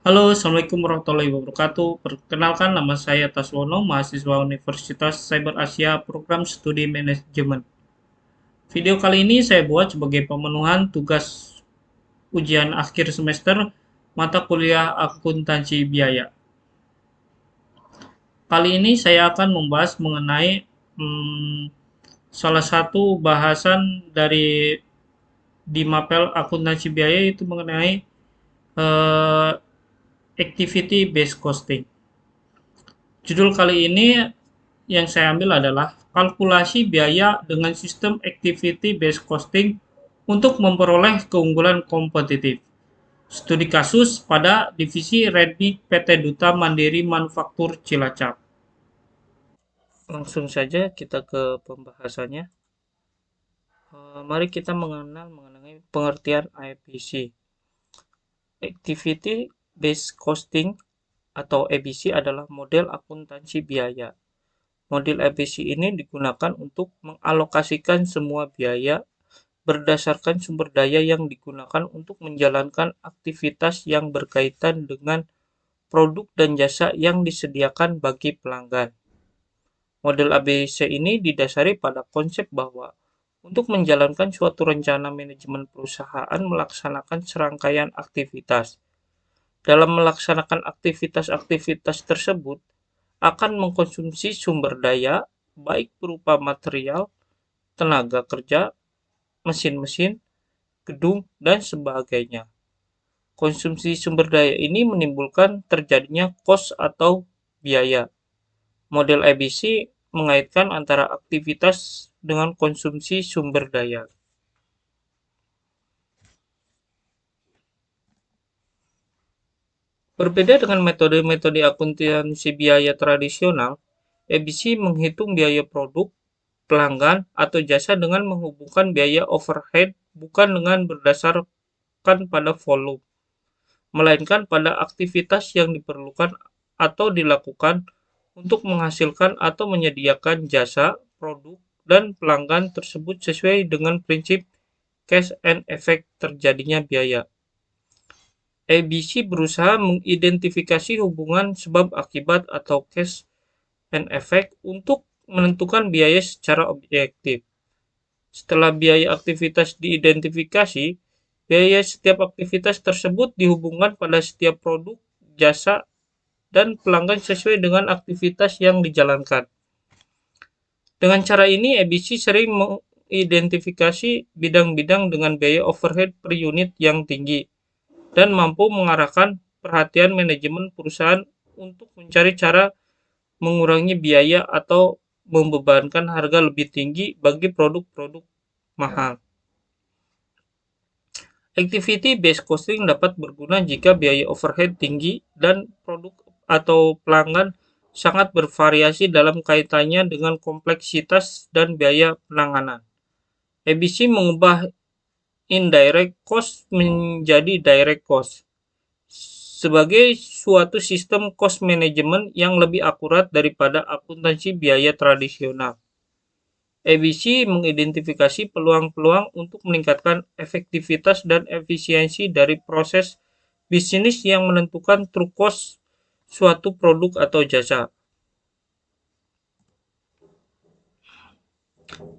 Halo, Assalamualaikum warahmatullahi wabarakatuh. Perkenalkan, nama saya Taswono, mahasiswa Universitas Cyber Asia, program studi manajemen. Video kali ini saya buat sebagai pemenuhan tugas ujian akhir semester mata kuliah akuntansi biaya. Kali ini saya akan membahas mengenai salah satu bahasan dari di mapel akuntansi biaya itu mengenai eh, activity based costing. Judul kali ini yang saya ambil adalah kalkulasi biaya dengan sistem activity based costing untuk memperoleh keunggulan kompetitif. Studi kasus pada divisi Redmi PT Duta Mandiri Manufaktur Cilacap. Langsung saja kita ke pembahasannya. Mari kita mengenal mengenai pengertian ABC. Activity Based Costing atau ABC adalah model akuntansi biaya. Model ABC ini digunakan untuk mengalokasikan semua biaya berdasarkan sumber daya yang digunakan untuk menjalankan aktivitas yang berkaitan dengan produk dan jasa yang disediakan bagi pelanggan. Model ABC ini didasari pada konsep bahwa untuk menjalankan suatu rencana manajemen perusahaan melaksanakan serangkaian aktivitas. Dalam melaksanakan aktivitas-aktivitas tersebut akan mengkonsumsi sumber daya baik berupa material, tenaga kerja, mesin-mesin, gedung, dan sebagainya. Konsumsi sumber daya ini menimbulkan terjadinya cost atau biaya. Model ABC mengaitkan antara aktivitas dengan konsumsi sumber daya. Berbeda dengan metode-metode akuntansi biaya tradisional, ABC menghitung biaya produk, pelanggan, atau jasa dengan menghubungkan biaya overhead bukan dengan berdasarkan pada volume, melainkan pada aktivitas yang diperlukan atau dilakukan untuk menghasilkan atau menyediakan jasa, produk, dan pelanggan tersebut sesuai dengan prinsip cause and effect terjadinya biaya. ABC berusaha mengidentifikasi hubungan sebab akibat atau cause and effect untuk menentukan biaya secara objektif. Setelah biaya aktivitas diidentifikasi, biaya setiap aktivitas tersebut dihubungkan pada setiap produk, jasa, dan pelanggan sesuai dengan aktivitas yang dijalankan. Dengan cara ini, ABC sering mengidentifikasi bidang-bidang dengan biaya overhead per unit yang tinggi dan mampu mengarahkan perhatian manajemen perusahaan untuk mencari cara mengurangi biaya atau membebankan harga lebih tinggi bagi produk-produk mahal. Activity based costing dapat berguna jika biaya overhead tinggi dan produk atau pelanggan sangat bervariasi dalam kaitannya dengan kompleksitas dan biaya penanganan. ABC mengubah indirect cost menjadi direct cost sebagai suatu sistem cost management yang lebih akurat daripada akuntansi biaya tradisional. ABC mengidentifikasi peluang-peluang untuk meningkatkan efektivitas dan efisiensi dari proses bisnis yang menentukan true cost suatu produk atau jasa.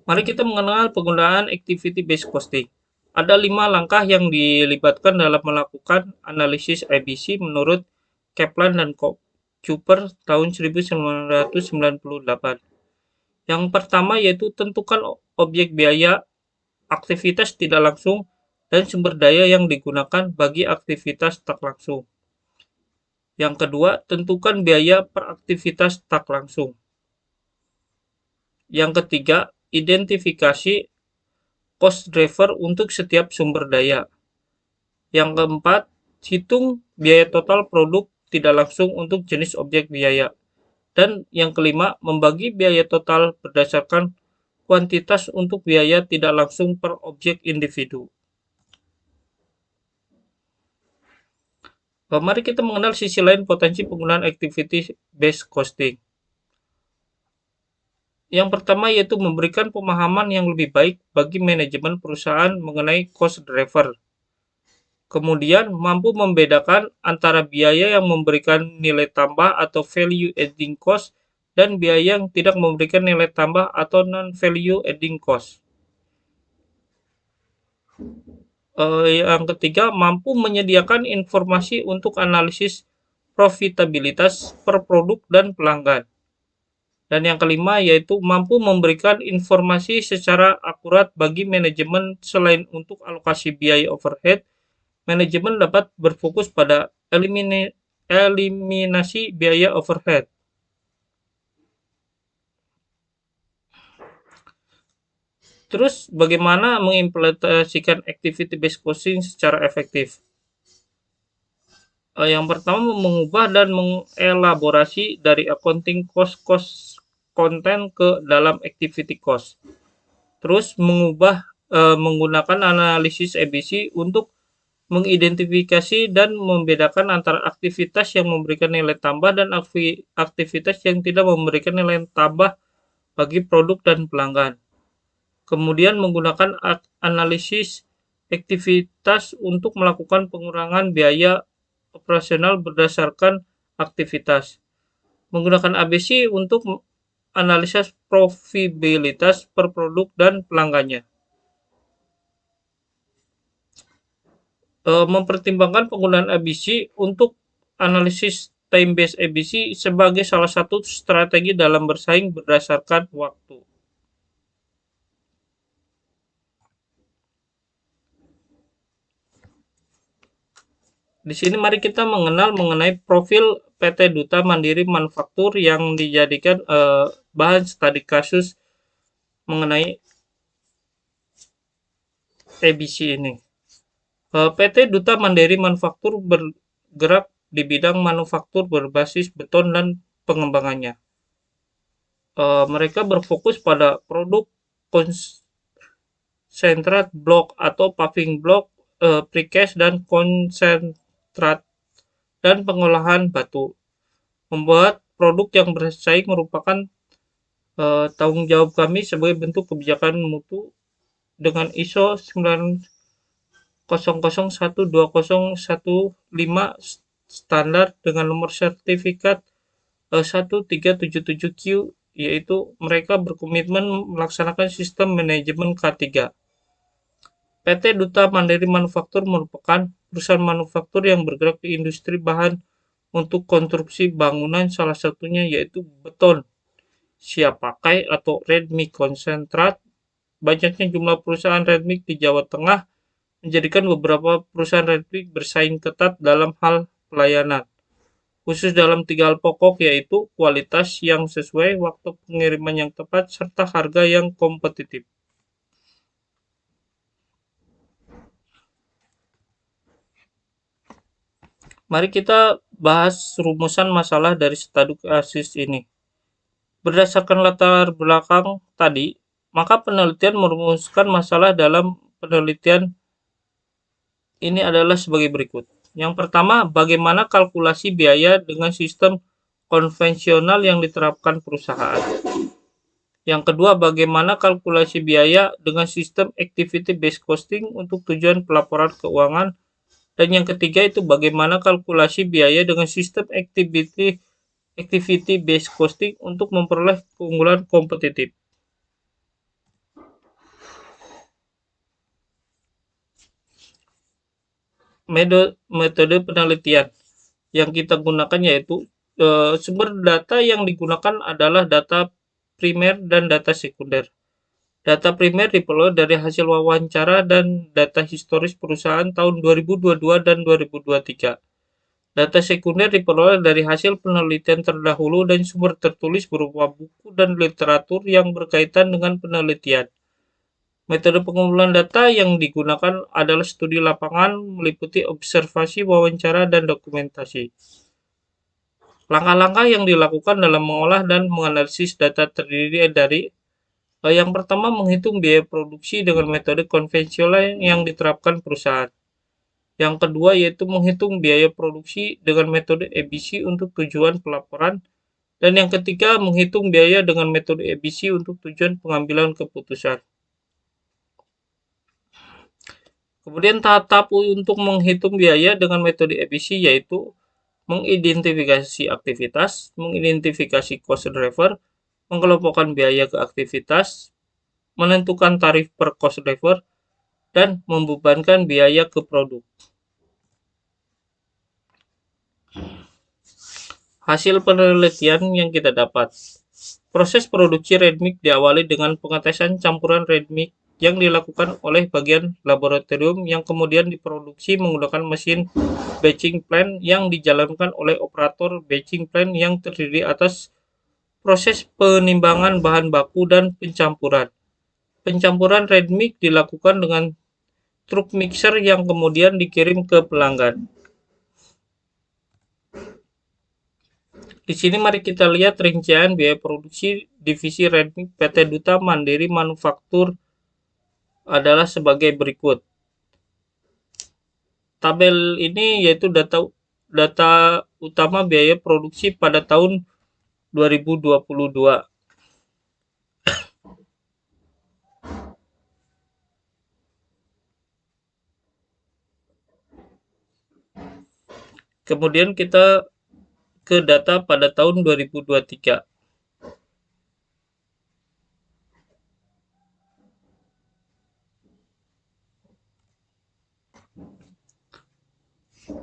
Mari kita mengenal penggunaan activity based costing. Ada 5 langkah yang dilibatkan dalam melakukan analisis ABC menurut Kaplan dan Cooper tahun 1998. Yang pertama yaitu tentukan objek biaya, aktivitas tidak langsung, dan sumber daya yang digunakan bagi aktivitas tak langsung. Yang kedua, tentukan biaya per aktivitas tak langsung. Yang ketiga, identifikasi cost driver untuk setiap sumber daya. Yang keempat, hitung biaya total produk tidak langsung untuk jenis objek biaya. Dan yang kelima, membagi biaya total berdasarkan kuantitas untuk biaya tidak langsung per objek individu. Mari kita mengenal sisi lain potensi penggunaan activity based costing. Yang pertama yaitu memberikan pemahaman yang lebih baik bagi manajemen perusahaan mengenai cost driver. Kemudian mampu membedakan antara biaya yang memberikan nilai tambah atau value adding cost dan biaya yang tidak memberikan nilai tambah atau non value adding cost. Yang ketiga, mampu menyediakan informasi untuk analisis profitabilitas per produk dan pelanggan. Dan yang kelima yaitu mampu memberikan informasi secara akurat bagi manajemen. Selain untuk alokasi biaya overhead, manajemen dapat berfokus pada eliminasi biaya overhead. Terus bagaimana mengimplementasikan activity based costing secara efektif? Yang pertama, mengubah dan mengelaborasi dari accounting cost konten ke dalam activity cost. Terus menggunakan analisis ABC untuk mengidentifikasi dan membedakan antara aktivitas yang memberikan nilai tambah dan aktivitas yang tidak memberikan nilai tambah bagi produk dan pelanggan. Kemudian menggunakan analisis aktivitas untuk melakukan pengurangan biaya operasional berdasarkan aktivitas. Menggunakan ABC untuk analisis profitabilitas per produk dan pelanggannya. Mempertimbangkan penggunaan ABC untuk analisis time based ABC sebagai salah satu strategi dalam bersaing berdasarkan waktu. Di sini mari kita mengenal mengenai profil PT Duta Mandiri Manufaktur yang dijadikan bahan studi kasus mengenai ABC ini. PT Duta Mandiri Manufaktur bergerak di bidang manufaktur berbasis beton dan pengembangannya. Mereka berfokus pada produk konsentrat blok atau paving blok, precast dan konsentrat dan pengolahan batu. Membuat produk yang bersaing merupakan tanggung jawab kami sebagai bentuk kebijakan mutu dengan ISO 90012015 standar dengan nomor sertifikat 1377Q, yaitu mereka berkomitmen melaksanakan sistem manajemen K3. PT Duta Mandiri Manufaktur merupakan perusahaan manufaktur yang bergerak di industri bahan untuk konstruksi bangunan, salah satunya yaitu beton siap pakai atau red mix konsentrat. Banyaknya jumlah perusahaan red mix di Jawa Tengah menjadikan beberapa perusahaan red mix bersaing ketat dalam hal pelayanan, khusus dalam 3 hal pokok, yaitu kualitas yang sesuai, waktu pengiriman yang tepat, serta harga yang kompetitif. Mari kita bahas rumusan masalah dari studi kasus ini. Berdasarkan latar belakang tadi, maka penelitian merumuskan masalah dalam penelitian ini adalah sebagai berikut. Yang pertama, bagaimana kalkulasi biaya dengan sistem konvensional yang diterapkan perusahaan. Yang kedua, bagaimana kalkulasi biaya dengan sistem activity based costing untuk tujuan pelaporan keuangan. Dan yang ketiga itu bagaimana kalkulasi biaya dengan sistem activity based costing untuk memperoleh keunggulan kompetitif. Metode penelitian yang kita gunakan yaitu sumber data yang digunakan adalah data primer dan data sekunder. Data primer diperoleh dari hasil wawancara dan data historis perusahaan tahun 2022 dan 2023. Data sekunder diperoleh dari hasil penelitian terdahulu dan sumber tertulis berupa buku dan literatur yang berkaitan dengan penelitian. Metode pengumpulan data yang digunakan adalah studi lapangan, meliputi observasi, wawancara, dan dokumentasi. Langkah-langkah yang dilakukan dalam mengolah dan menganalisis data terdiri dari yang pertama, menghitung biaya produksi dengan metode konvensional yang diterapkan perusahaan. Yang kedua yaitu menghitung biaya produksi dengan metode ABC untuk tujuan pelaporan. Dan yang ketiga, menghitung biaya dengan metode ABC untuk tujuan pengambilan keputusan. Kemudian tahap untuk menghitung biaya dengan metode EBC yaitu mengidentifikasi aktivitas, mengidentifikasi cost driver, mengelompokkan biaya ke aktivitas, menentukan tarif per cost driver, dan membebankan biaya ke produk. Hasil penelitian yang kita dapat. Proses produksi red mix diawali dengan pengetesan campuran red mix yang dilakukan oleh bagian laboratorium yang kemudian diproduksi menggunakan mesin batching plant yang dijalankan oleh operator batching plant yang terdiri atas proses penimbangan bahan baku dan pencampuran. Pencampuran red mix dilakukan dengan truk mixer yang kemudian dikirim ke pelanggan. Di sini mari kita lihat rincian biaya produksi divisi Red Mix PT Duta Mandiri Manufaktur adalah sebagai berikut. Tabel ini yaitu data utama biaya produksi pada tahun 2022. Kemudian kita ke data pada tahun 2023.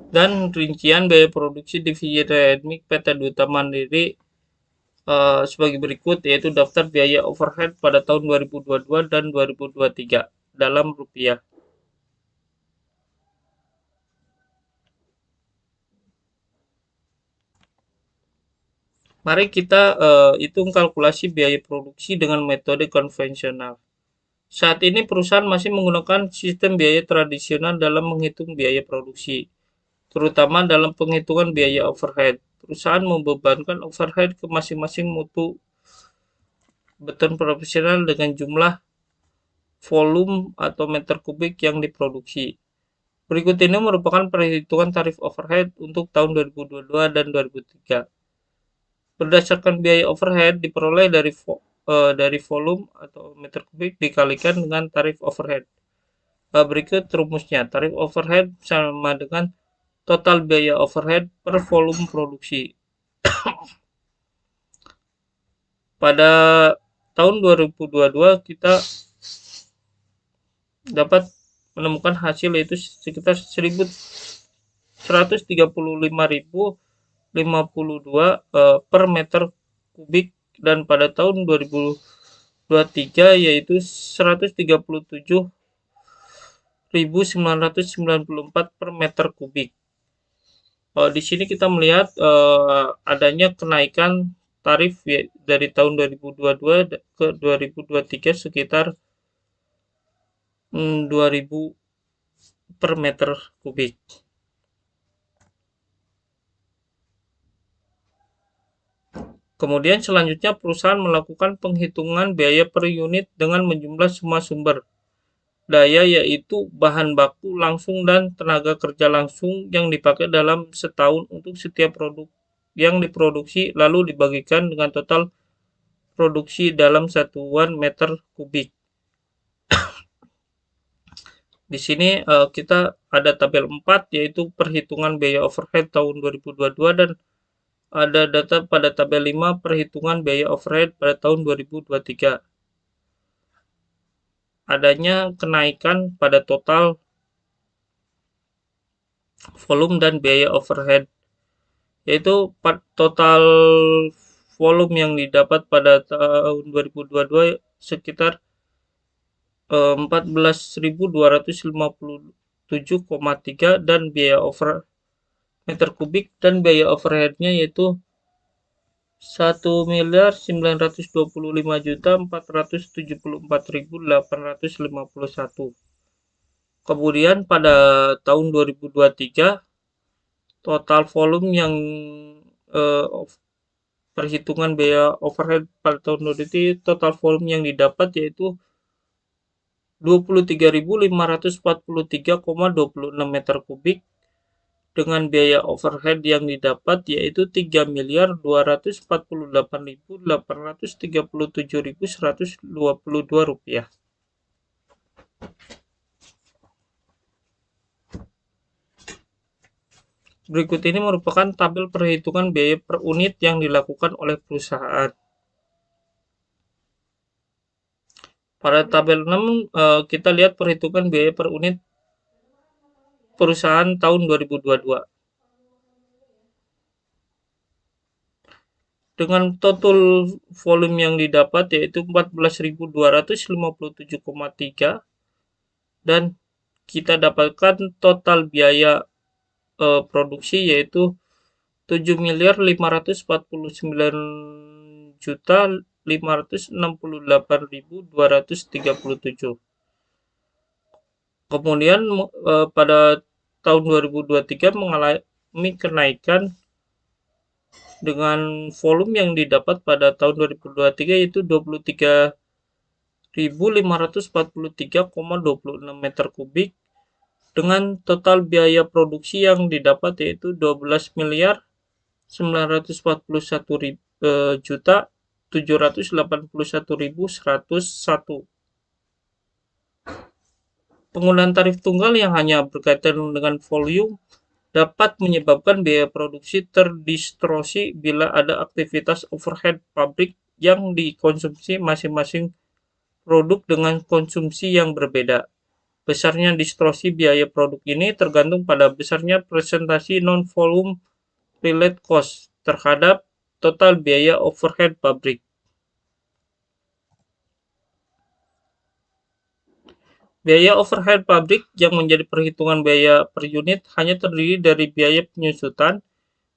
Dan rincian biaya produksi divisi Red Mix PT Duta Mandiri sebagai berikut, yaitu daftar biaya overhead pada tahun 2022 dan 2023 dalam rupiah. Mari kita hitung kalkulasi biaya produksi dengan metode konvensional. Saat ini perusahaan masih menggunakan sistem biaya tradisional dalam menghitung biaya produksi, terutama dalam penghitungan biaya overhead. Perusahaan membebankan overhead ke masing-masing mutu beton profesional dengan jumlah volume atau meter kubik yang diproduksi. Berikut ini merupakan perhitungan tarif overhead untuk tahun 2022 dan 2003. Berdasarkan biaya overhead diperoleh dari volume atau meter kubik dikalikan dengan tarif overhead. Berikut rumusnya. Tarif overhead sama dengan total biaya overhead per volume produksi. Pada tahun 2022 kita dapat menemukan hasil yaitu sekitar 135.052 per meter kubik, dan pada tahun 2023 yaitu 137.994 per meter kubik. Di sini kita melihat adanya kenaikan tarif dari tahun 2022 ke 2023 sekitar 2.000 per meter kubik. Kemudian selanjutnya perusahaan melakukan penghitungan biaya per unit dengan menjumlah semua sumber daya, yaitu bahan baku langsung dan tenaga kerja langsung yang dipakai dalam setahun untuk setiap produk yang diproduksi, lalu dibagikan dengan total produksi dalam satuan meter kubik. Di sini kita ada tabel 4 yaitu perhitungan biaya overhead tahun 2022, dan ada data pada tabel 5 perhitungan biaya overhead pada tahun 2023. Adanya kenaikan pada total volume dan biaya overhead, yaitu total volume yang didapat pada tahun 2022 sekitar 14.257,3 dan biaya over meter kubik dan biaya overheadnya yaitu 1.925.474.851. Kemudian pada tahun 2023 total volume yang perhitungan biaya overhead pada tahun 2023 total volume yang didapat yaitu 23.543,26 meter kubik, dengan biaya overhead yang didapat yaitu 3.248.837.122 rupiah. Berikut ini merupakan tabel perhitungan biaya per unit yang dilakukan oleh perusahaan. Pada tabel 6 kita lihat perhitungan biaya per unit perusahaan tahun 2022. Dengan total volume yang didapat yaitu 14.257,3 dan kita dapatkan total biaya produksi yaitu 7.549.568.237. Kemudian pada tahun 2023 mengalami kenaikan dengan volume yang didapat pada tahun 2023 yaitu 23.543,26 meter kubik dengan total biaya produksi yang didapat yaitu 12.941.781.101. Penggunaan tarif tunggal yang hanya berkaitan dengan volume dapat menyebabkan biaya produksi terdistorsi bila ada aktivitas overhead pabrik yang dikonsumsi masing-masing produk dengan konsumsi yang berbeda. Besarnya distorsi biaya produk ini tergantung pada besarnya presentasi non-volume related cost terhadap total biaya overhead pabrik. Biaya overhead pabrik yang menjadi perhitungan biaya per unit hanya terdiri dari biaya penyusutan,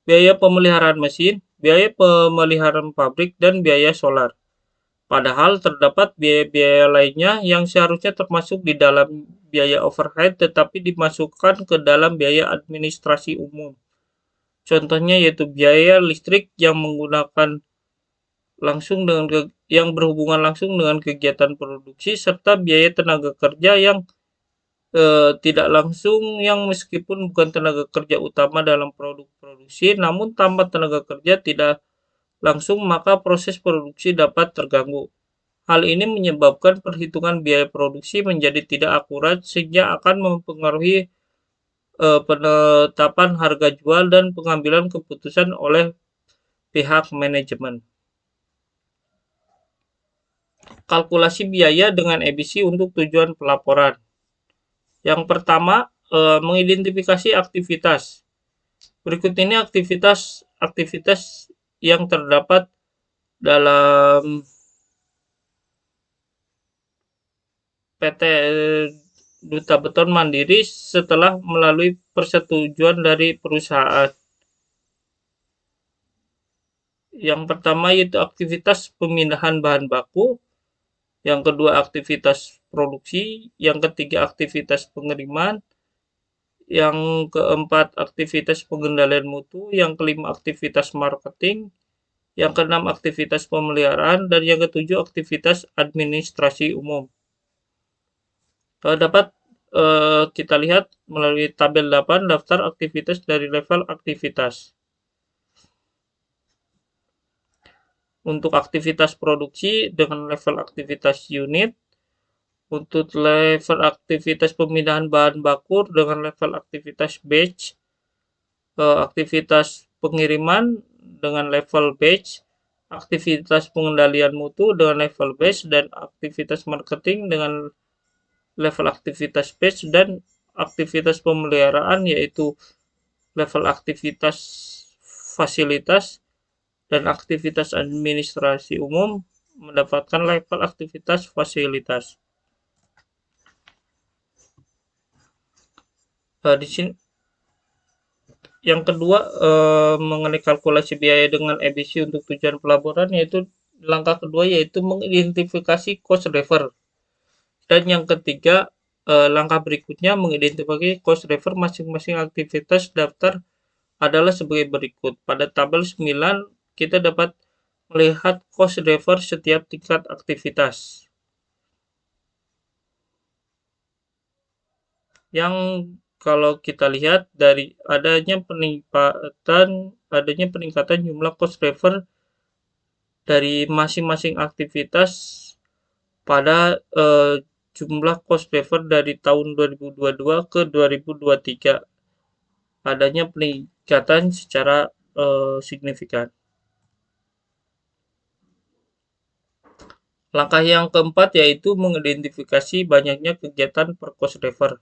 biaya pemeliharaan mesin, biaya pemeliharaan pabrik, dan biaya solar. Padahal terdapat biaya-biaya lainnya yang seharusnya termasuk di dalam biaya overhead tetapi dimasukkan ke dalam biaya administrasi umum. Contohnya yaitu biaya listrik yang menggunakan langsung dengan yang berhubungan langsung dengan kegiatan produksi serta biaya tenaga kerja yang tidak langsung yang meskipun bukan tenaga kerja utama dalam produksi namun tanpa tenaga kerja tidak langsung maka proses produksi dapat terganggu. Hal ini menyebabkan perhitungan biaya produksi menjadi tidak akurat sehingga akan mempengaruhi penetapan harga jual dan pengambilan keputusan oleh pihak manajemen. Kalkulasi biaya dengan EBC untuk tujuan pelaporan. Yang pertama, mengidentifikasi aktivitas. Berikut ini aktivitas yang terdapat dalam PT Duta Beton Mandiri setelah melalui persetujuan dari perusahaan. Yang pertama yaitu aktivitas pemindahan bahan baku, yang kedua aktivitas produksi, yang ketiga aktivitas pengiriman, yang keempat aktivitas pengendalian mutu, yang kelima aktivitas marketing, yang keenam aktivitas pemeliharaan, dan yang ketujuh aktivitas administrasi umum. Dapat kita lihat melalui tabel 8 daftar aktivitas dari level aktivitas. Untuk aktivitas produksi dengan level aktivitas unit, untuk level aktivitas pemindahan bahan baku dengan level aktivitas batch, aktivitas pengiriman dengan level batch, aktivitas pengendalian mutu dengan level batch, dan aktivitas marketing dengan level aktivitas batch, dan aktivitas pemeliharaan yaitu level aktivitas fasilitas, dan aktivitas administrasi umum mendapatkan level aktivitas fasilitas. Di sini yang kedua mengenai kalkulasi biaya dengan EBC untuk tujuan pelaporan yaitu langkah kedua yaitu mengidentifikasi cost driver. Dan yang ketiga langkah berikutnya mengidentifikasi cost driver masing-masing aktivitas daftar adalah sebagai berikut. Pada tabel 9 kita dapat melihat cost driver setiap tingkat aktivitas. Yang kalau kita lihat dari adanya peningkatan jumlah cost driver dari masing-masing aktivitas pada jumlah cost driver dari tahun 2022 ke 2023. adanya peningkatan secara signifikan. Langkah yang keempat yaitu mengidentifikasi banyaknya kegiatan per cost driver.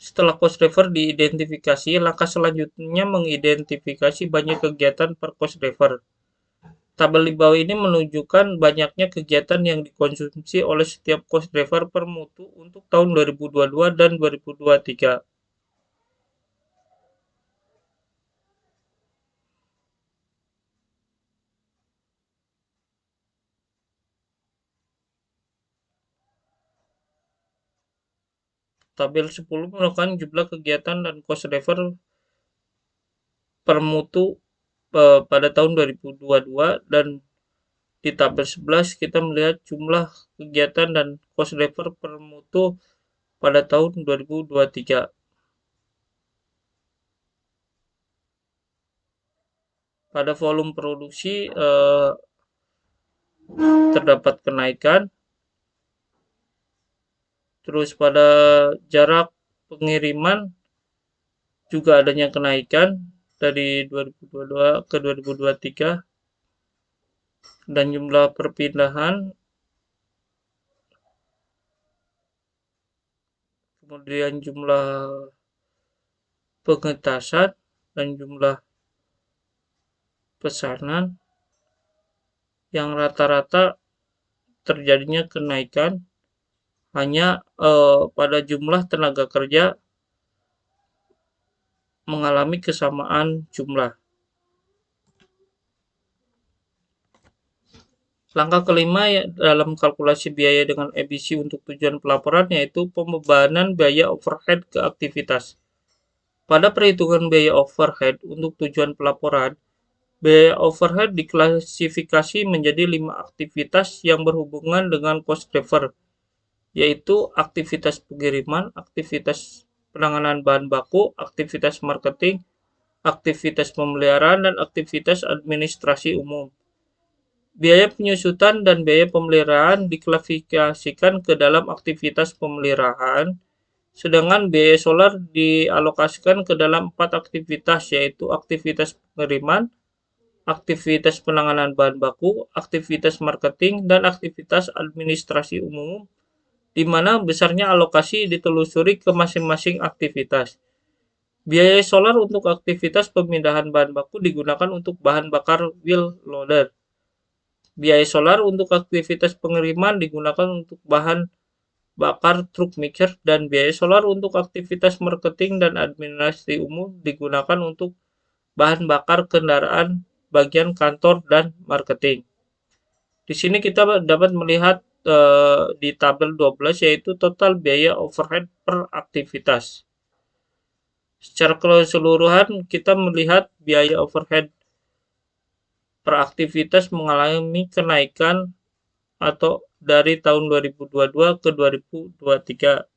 Setelah cost driver diidentifikasi, langkah selanjutnya mengidentifikasi banyak kegiatan per cost driver. Tabel di bawah ini menunjukkan banyaknya kegiatan yang dikonsumsi oleh setiap cost driver per mutu untuk tahun 2022 dan 2023. Tabel 10 merupakan jumlah kegiatan dan cost driver per mutu pada tahun 2022, dan di tabel 11 kita melihat jumlah kegiatan dan cost driver per mutu pada tahun 2023. Pada volume produksi terdapat kenaikan. Terus pada jarak pengiriman juga adanya kenaikan dari 2022 ke 2023, dan jumlah perpindahan, kemudian jumlah pengetasan, dan jumlah pesanan yang rata-rata terjadinya kenaikan hanya pada jumlah tenaga kerja mengalami kesamaan jumlah. Langkah kelima dalam kalkulasi biaya dengan EBC untuk tujuan pelaporan yaitu pembebanan biaya overhead ke aktivitas. Pada perhitungan biaya overhead untuk tujuan pelaporan, biaya overhead diklasifikasi menjadi 5 aktivitas yang berhubungan dengan cost driver, yaitu aktivitas pengiriman, aktivitas penanganan bahan baku, aktivitas marketing, aktivitas pemeliharaan, dan aktivitas administrasi umum. Biaya penyusutan dan biaya pemeliharaan diklasifikasikan ke dalam aktivitas pemeliharaan, sedangkan biaya solar dialokasikan ke dalam 4 aktivitas, yaitu aktivitas pengiriman, aktivitas penanganan bahan baku, aktivitas marketing, dan aktivitas administrasi umum, di mana besarnya alokasi ditelusuri ke masing-masing aktivitas. Biaya solar untuk aktivitas pemindahan bahan baku digunakan untuk bahan bakar wheel loader. Biaya solar untuk aktivitas pengiriman digunakan untuk bahan bakar truk mixer, dan biaya solar untuk aktivitas marketing dan administrasi umum digunakan untuk bahan bakar kendaraan bagian kantor dan marketing. Di sini kita dapat melihat di tabel 12 yaitu total biaya overhead per aktivitas. Secara keseluruhan kita melihat biaya overhead per aktivitas mengalami kenaikan atau dari tahun 2022 ke 2023.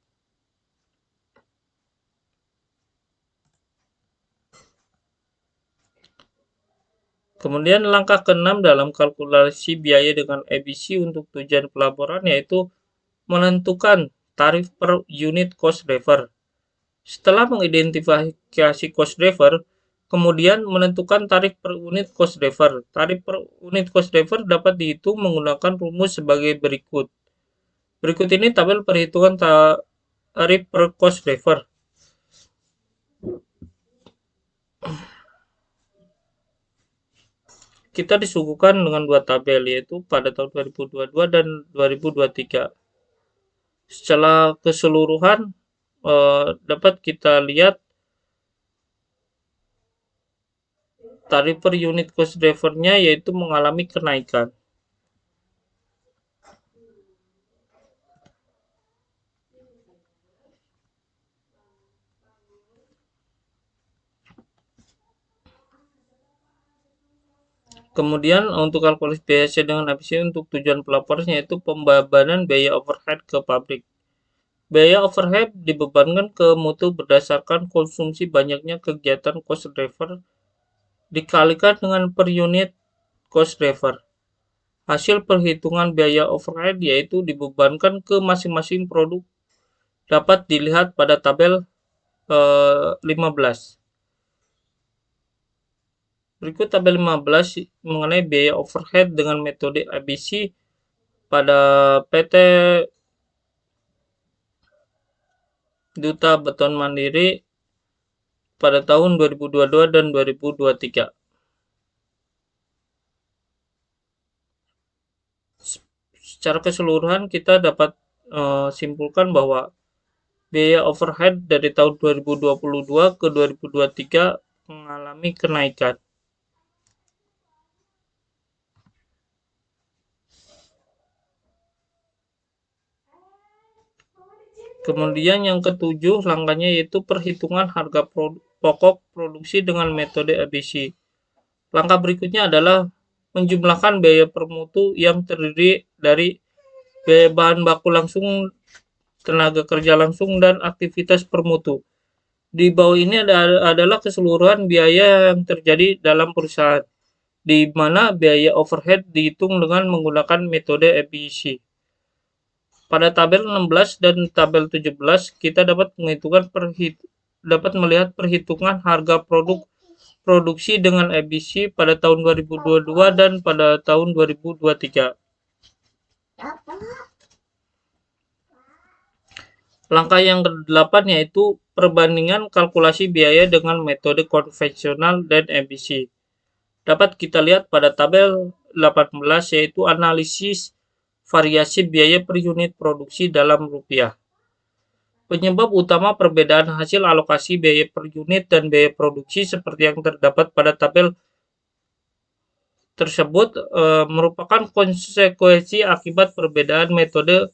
Kemudian langkah ke-6 dalam kalkulasi biaya dengan EBC untuk tujuan pelaporan yaitu menentukan tarif per unit cost driver. Setelah mengidentifikasi cost driver, kemudian menentukan tarif per unit cost driver. Tarif per unit cost driver dapat dihitung menggunakan rumus sebagai berikut. Berikut ini tabel perhitungan tarif per cost driver. Kita disuguhkan dengan dua tabel, yaitu pada tahun 2022 dan 2023. Secara keseluruhan dapat kita lihat tarif per unit cost driver-nya yaitu mengalami kenaikan. Kemudian untuk kalkulasi biaya dengan ABC untuk tujuan pelaporan yaitu pembebanan biaya overhead ke pabrik. Biaya overhead dibebankan ke mutu berdasarkan konsumsi banyaknya kegiatan cost driver dikalikan dengan per unit cost driver. Hasil perhitungan biaya overhead yaitu dibebankan ke masing-masing produk dapat dilihat pada tabel 15. Berikut tabel 15 mengenai biaya overhead dengan metode ABC pada PT Duta Beton Mandiri pada tahun 2022 dan 2023. Secara keseluruhan kita dapat simpulkan bahwa biaya overhead dari tahun 2022 ke 2023 mengalami kenaikan. Kemudian yang ketujuh langkahnya yaitu perhitungan harga pokok produksi dengan metode ABC. Langkah berikutnya adalah menjumlahkan biaya per mutu yang terdiri dari biaya bahan baku langsung, tenaga kerja langsung, dan aktivitas per mutu. Di bawah ini adalah keseluruhan biaya yang terjadi dalam perusahaan, di mana biaya overhead dihitung dengan menggunakan metode ABC. Pada tabel 16 dan tabel 17, kita dapat melihat perhitungan harga produksi dengan ABC pada tahun 2022 dan pada tahun 2023. Langkah yang ke-8 yaitu perbandingan kalkulasi biaya dengan metode konvensional dan ABC. Dapat kita lihat pada tabel 18 yaitu analisis variasi biaya per unit produksi dalam rupiah. Penyebab utama perbedaan hasil alokasi biaya per unit dan biaya produksi seperti yang terdapat pada tabel tersebut merupakan konsekuensi akibat perbedaan metode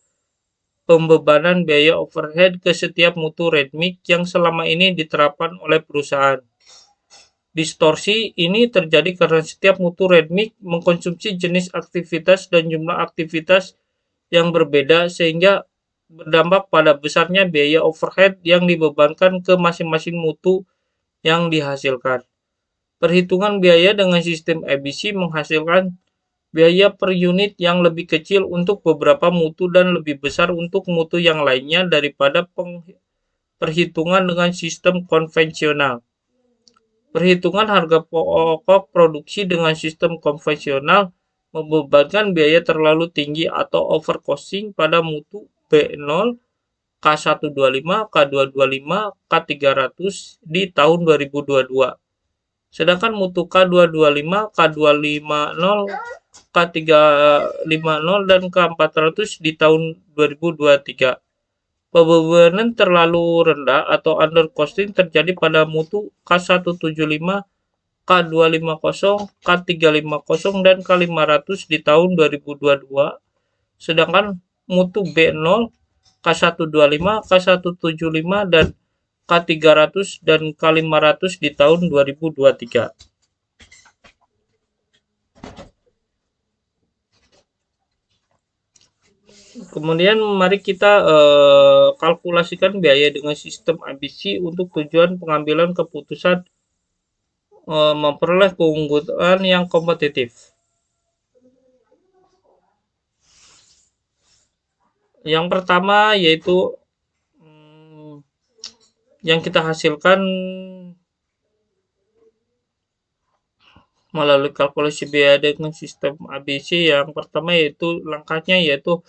pembebanan biaya overhead ke setiap mutu readmix yang selama ini diterapkan oleh perusahaan. Distorsi ini terjadi karena setiap mutu readmix mengkonsumsi jenis aktivitas dan jumlah aktivitas yang berbeda sehingga berdampak pada besarnya biaya overhead yang dibebankan ke masing-masing mutu yang dihasilkan. Perhitungan biaya dengan sistem ABC menghasilkan biaya per unit yang lebih kecil untuk beberapa mutu dan lebih besar untuk mutu yang lainnya daripada perhitungan dengan sistem konvensional. Perhitungan harga pokok produksi dengan sistem konvensional membebankan biaya terlalu tinggi atau overcosting pada mutu B0, K125, K225, K300 di tahun 2022. Sedangkan mutu K225, K250, K350 dan K400 di tahun 2023. Pembebanan terlalu rendah atau undercosting terjadi pada mutu K175, K250, K350 dan K500 di tahun 2022. Sedangkan mutu B0, K125, K175 dan K300 dan K500 di tahun 2023. Kemudian mari kita kalkulasikan biaya dengan sistem ABC untuk tujuan pengambilan keputusan memperoleh keunggulan yang kompetitif. Yang pertama yaitu yang kita hasilkan melalui kalkulasi biaya dengan sistem ABC. Yang pertama yaitu langkahnya yaitu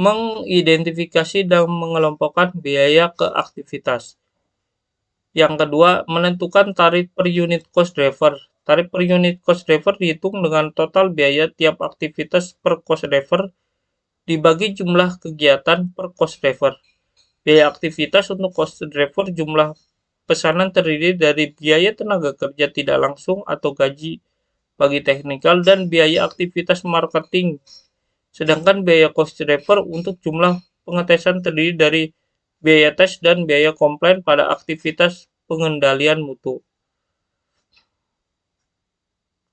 mengidentifikasi dan mengelompokkan biaya ke aktivitas. Yang kedua, menentukan tarif per unit cost driver. Tarif per unit cost driver dihitung dengan total biaya tiap aktivitas per cost driver dibagi jumlah kegiatan per cost driver. Biaya aktivitas untuk cost driver jumlah pesanan terdiri dari biaya tenaga kerja tidak langsung atau gaji bagi teknikal dan biaya aktivitas marketing. Sedangkan biaya cost driver untuk jumlah pengetesan terdiri dari biaya tes dan biaya komplain pada aktivitas pengendalian mutu.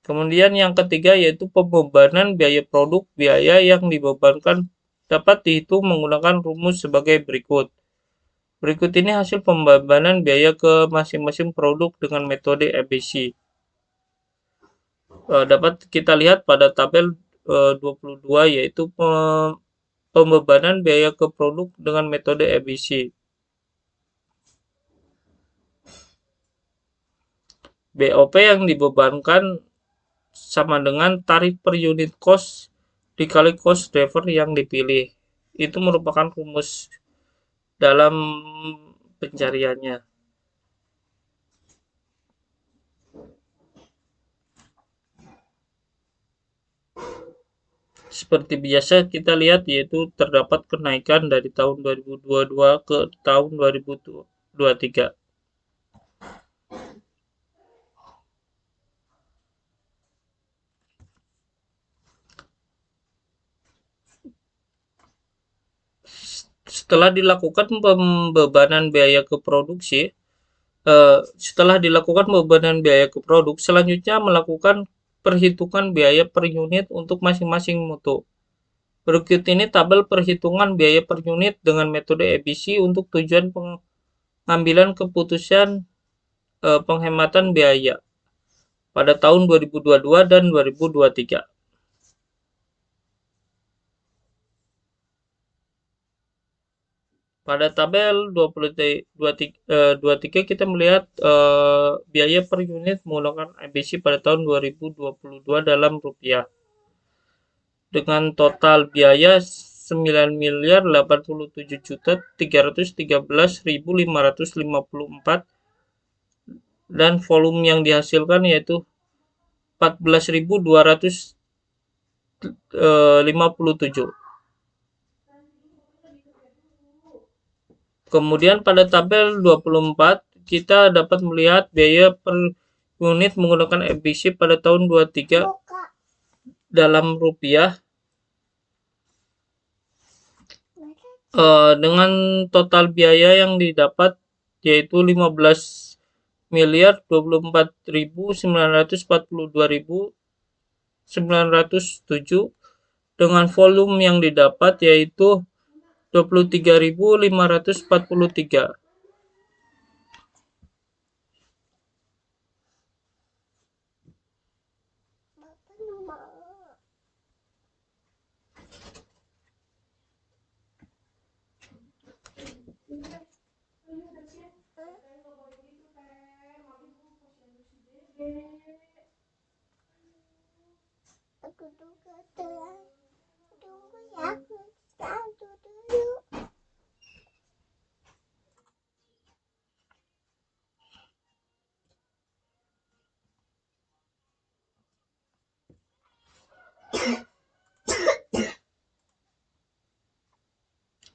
Kemudian yang ketiga yaitu pembebanan biaya produk. Biaya yang dibebankan dapat dihitung menggunakan rumus sebagai berikut. Berikut ini hasil pembebanan biaya ke masing-masing produk dengan metode ABC. Dapat kita lihat pada tabel 22 yaitu pembebanan biaya ke produk dengan metode ABC. BOP yang dibebankan sama dengan tarif per unit cost dikali cost driver yang dipilih. Itu merupakan rumus dalam pencariannya. Seperti biasa kita lihat yaitu terdapat kenaikan dari tahun 2022 ke tahun 2023. Setelah dilakukan pembebanan biaya ke produksi, selanjutnya melakukan perhitungan biaya per unit untuk masing-masing mutu. Berikut ini tabel perhitungan biaya per unit dengan metode ABC untuk tujuan pengambilan keputusan penghematan biaya pada tahun 2022 dan 2023. Pada tabel 23 kita melihat biaya per unit menggunakan ABC pada tahun 2022 dalam rupiah. Dengan total biaya 9.087.313.554 dan volume yang dihasilkan yaitu 14.257. Kemudian pada tabel 24 kita dapat melihat biaya per unit menggunakan ABC pada tahun 23 dalam rupiah dengan total biaya yang didapat yaitu 15.942.907 dengan volume yang didapat yaitu 23.543.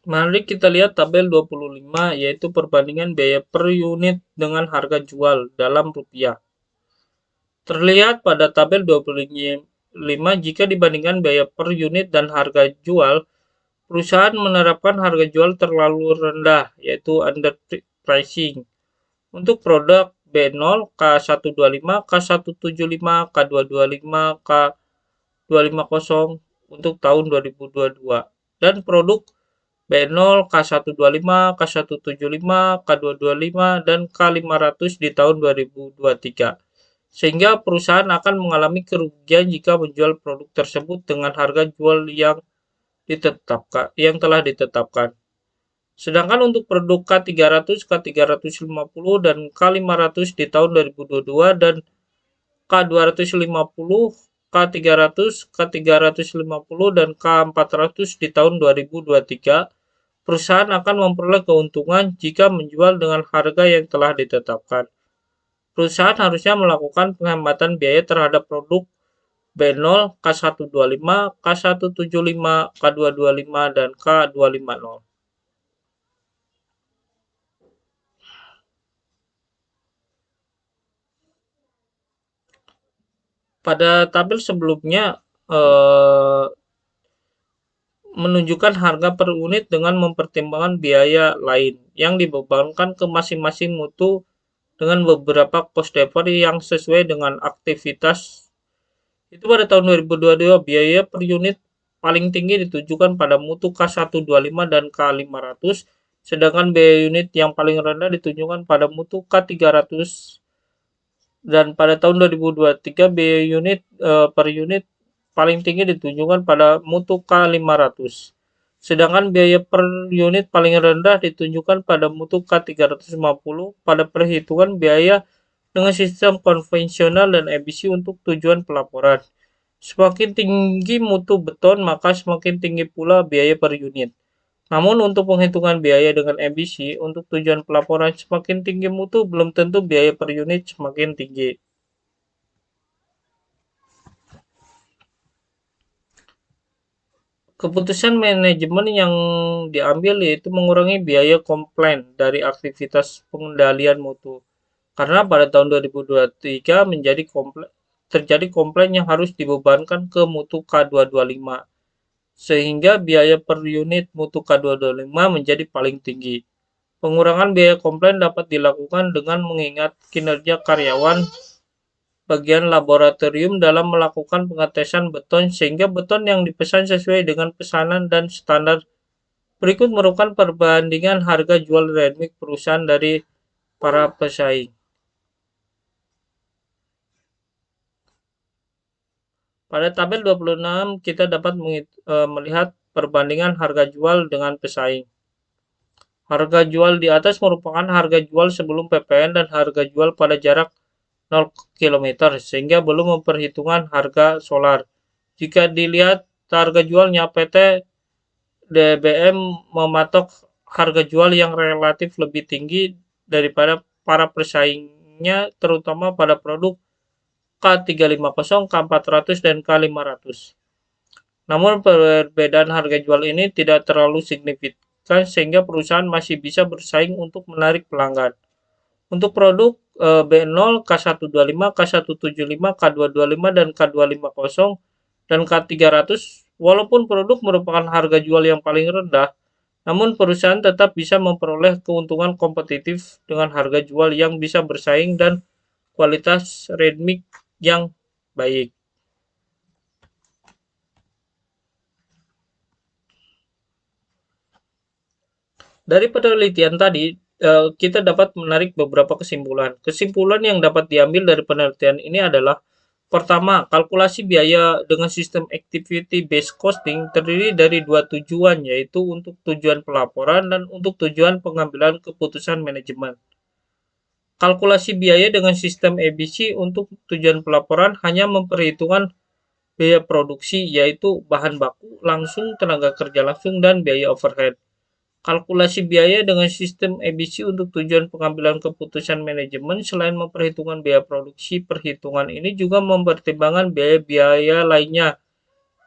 Mari kita lihat tabel 25 yaitu perbandingan biaya per unit dengan harga jual dalam rupiah. Terlihat pada tabel 25 jika dibandingkan biaya per unit dan harga jual, perusahaan menerapkan harga jual terlalu rendah yaitu underpricing untuk produk B0, K125, K175, K225, K250 untuk tahun 2022 dan produk B0, K125, K175, K225, dan K500 di tahun 2023. Sehingga perusahaan akan mengalami kerugian jika menjual produk tersebut dengan harga jual yang telah ditetapkan. Sedangkan untuk produk K300, K350, dan K500 di tahun 2022 dan K250, K300, K350, dan K400 di tahun 2023, perusahaan akan memperoleh keuntungan jika menjual dengan harga yang telah ditetapkan. Perusahaan harusnya melakukan penghematan biaya terhadap produk B0, K125, K175, K225, dan K250. Pada tabel sebelumnya menunjukkan harga per unit dengan mempertimbangkan biaya lain yang dibebankan ke masing-masing mutu dengan beberapa cost driver yang sesuai dengan aktivitas. Itu pada tahun 2022 biaya per unit paling tinggi ditujukan pada mutu K125 dan K500, sedangkan biaya unit yang paling rendah ditunjukkan pada mutu K300. Dan pada tahun 2023 biaya unit per unit paling tinggi ditunjukkan pada mutu K500. Sedangkan biaya per unit paling rendah ditunjukkan pada mutu K350 pada perhitungan biaya dengan sistem konvensional dan EBC untuk tujuan pelaporan. Semakin tinggi mutu beton, maka semakin tinggi pula biaya per unit. Namun untuk penghitungan biaya dengan EBC untuk tujuan pelaporan, semakin tinggi mutu belum tentu biaya per unit semakin tinggi. Keputusan manajemen yang diambil yaitu mengurangi biaya komplain dari aktivitas pengendalian mutu. Karena pada tahun 2023 terjadi komplain yang harus dibebankan ke mutu K225, sehingga biaya per unit mutu K225 menjadi paling tinggi. Pengurangan biaya komplain dapat dilakukan dengan mengingat kinerja karyawan bagian laboratorium dalam melakukan pengetesan beton sehingga beton yang dipesan sesuai dengan pesanan dan standar. Berikut merupakan perbandingan harga jual readmix perusahaan dari para pesaing. Pada tabel 26 kita dapat melihat perbandingan harga jual dengan pesaing. Harga jual di atas merupakan harga jual sebelum PPN dan harga jual pada jarak 0 km, sehingga belum memperhitungkan harga solar. Jika dilihat harga jualnya, PT DBM mematok harga jual yang relatif lebih tinggi daripada para pesaingnya, terutama pada produk K350, K400, dan K500. Namun perbedaan harga jual ini tidak terlalu signifikan sehingga perusahaan masih bisa bersaing untuk menarik pelanggan. Untuk produk B0, K125, K175, K225, dan K250, dan K300, walaupun produk merupakan harga jual yang paling rendah, namun perusahaan tetap bisa memperoleh keuntungan kompetitif dengan harga jual yang bisa bersaing dan kualitas readmix yang baik. Dari penelitian tadi, kita dapat menarik beberapa kesimpulan. Kesimpulan yang dapat diambil dari penelitian ini adalah: pertama, kalkulasi biaya dengan sistem activity based costing terdiri dari dua tujuan, yaitu untuk tujuan pelaporan dan untuk tujuan pengambilan keputusan manajemen. Kalkulasi biaya dengan sistem EBC untuk tujuan pelaporan hanya memperhitungkan biaya produksi, yaitu bahan baku langsung, tenaga kerja langsung, dan biaya overhead. Kalkulasi biaya dengan sistem EBC untuk tujuan pengambilan keputusan manajemen selain memperhitungkan biaya produksi, perhitungan ini juga mempertimbangkan biaya-biaya lainnya,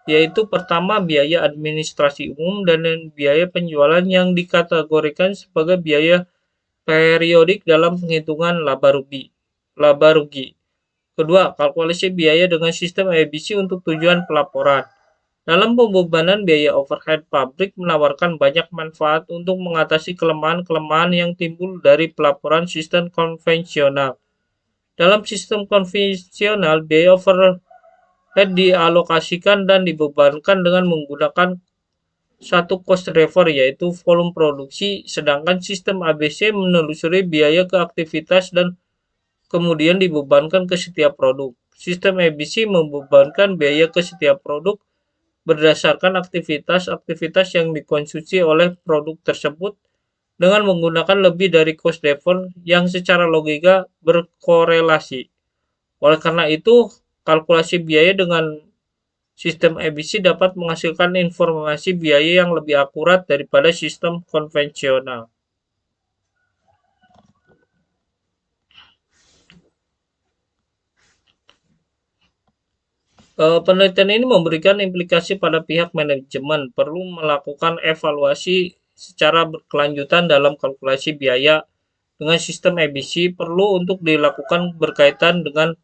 yaitu pertama biaya administrasi umum dan biaya penjualan yang dikategorikan sebagai biaya periodik dalam penghitungan laba rugi. Kedua, kalkulasi biaya dengan sistem EBC untuk tujuan pelaporan. Dalam pembebanan biaya overhead, pabrik menawarkan banyak manfaat untuk mengatasi kelemahan-kelemahan yang timbul dari pelaporan sistem konvensional. Dalam sistem konvensional, biaya overhead dialokasikan dan dibebankan dengan menggunakan satu cost driver, yaitu volume produksi, sedangkan sistem ABC menelusuri biaya ke aktivitas dan kemudian dibebankan ke setiap produk. Sistem ABC membebankan biaya ke setiap produk berdasarkan aktivitas-aktivitas yang dikonsumsi oleh produk tersebut dengan menggunakan lebih dari cost driver yang secara logika berkorelasi. Oleh karena itu, kalkulasi biaya dengan sistem ABC dapat menghasilkan informasi biaya yang lebih akurat daripada sistem konvensional. Penelitian ini memberikan implikasi pada pihak manajemen perlu melakukan evaluasi secara berkelanjutan dalam kalkulasi biaya dengan sistem EBC perlu untuk dilakukan berkaitan dengan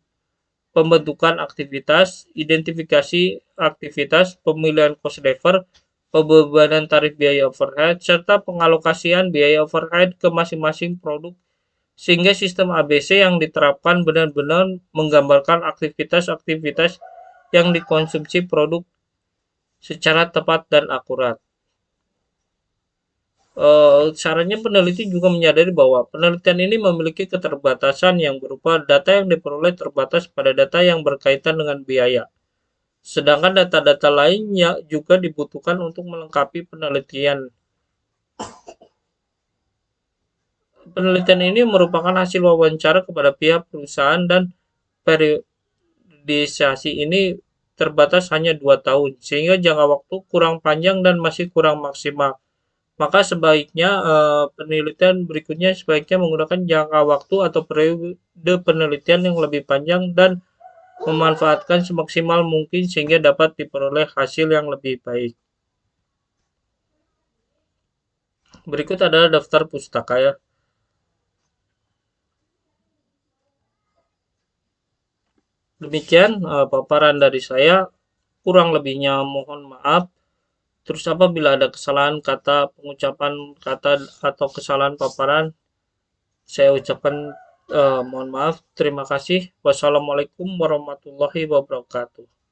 pembentukan aktivitas, identifikasi aktivitas, pemilihan cost driver, pembebanan tarif biaya overhead, serta pengalokasian biaya overhead ke masing-masing produk sehingga sistem ABC yang diterapkan benar-benar menggambarkan aktivitas-aktivitas yang dikonsumsi produk secara tepat dan akurat. Sarannya, peneliti juga menyadari bahwa penelitian ini memiliki keterbatasan yang berupa data yang diperoleh terbatas pada data yang berkaitan dengan biaya. Sedangkan data-data lainnya juga dibutuhkan untuk melengkapi penelitian. Penelitian ini merupakan hasil wawancara kepada pihak perusahaan dan periodisasi ini terbatas hanya 2 tahun, sehingga jangka waktu kurang panjang dan masih kurang maksimal. Maka sebaiknya penelitian berikutnya sebaiknya menggunakan jangka waktu atau periode penelitian yang lebih panjang dan memanfaatkan semaksimal mungkin sehingga dapat diperoleh hasil yang lebih baik. Berikut adalah daftar pustaka ya. Demikian paparan dari saya. Kurang lebihnya mohon maaf. Terus apabila ada kesalahan kata, pengucapan kata atau kesalahan paparan, saya ucapkan mohon maaf. Terima kasih. Wassalamualaikum warahmatullahi wabarakatuh.